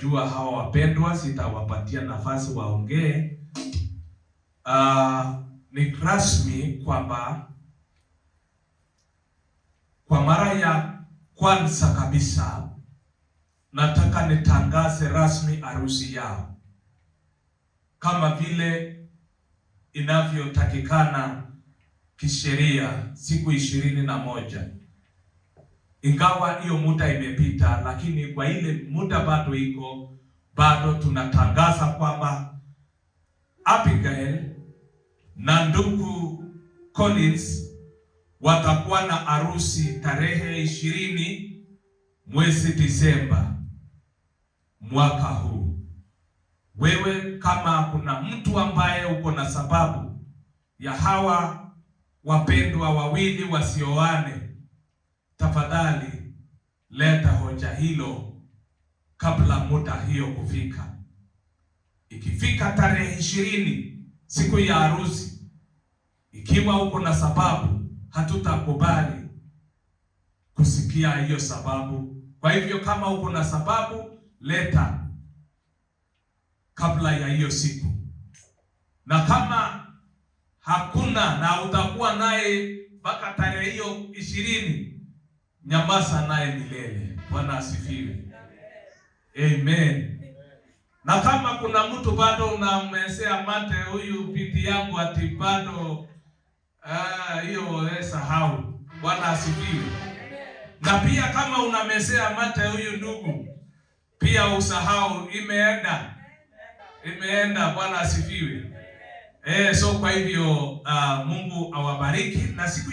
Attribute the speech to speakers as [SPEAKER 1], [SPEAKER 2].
[SPEAKER 1] Jua hawa wapendwa, sitawapatia nafasi waongee. Ni rasmi kwamba kwa mara ya kwanza kabisa nataka nitangaze rasmi harusi yao kama vile inavyotakikana kisheria, siku 21. Ingawa hiyo muda imepita, lakini kwa ile muda bado iko, bado tunatangaza kwamba Abigail na ndugu Collins watakuwa na harusi tarehe 20 mwezi Disemba mwaka huu. Wewe kama kuna mtu ambaye uko na sababu ya hawa wapendwa wawili wasioane, tafadhali leta hoja hilo kabla muda hiyo kufika. Ikifika tarehe 20 siku ya harusi, ikiwa uko na sababu, hatutakubali kusikia hiyo sababu. Kwa hivyo kama uko na sababu, leta kabla ya hiyo siku, na kama hakuna na utakuwa naye mpaka tarehe hiyo 20, nyamaza naye milele. Bwana asifiwe. Amen. Na kama kuna mtu bado unamesea mate huyu binti yangu ati bado hiyo sahau. Bwana asifiwe. Na pia kama unamesea mate huyu ndugu, pia usahau, imeenda. Bwana asifiwe. So kwa hivyo Mungu awabariki na siku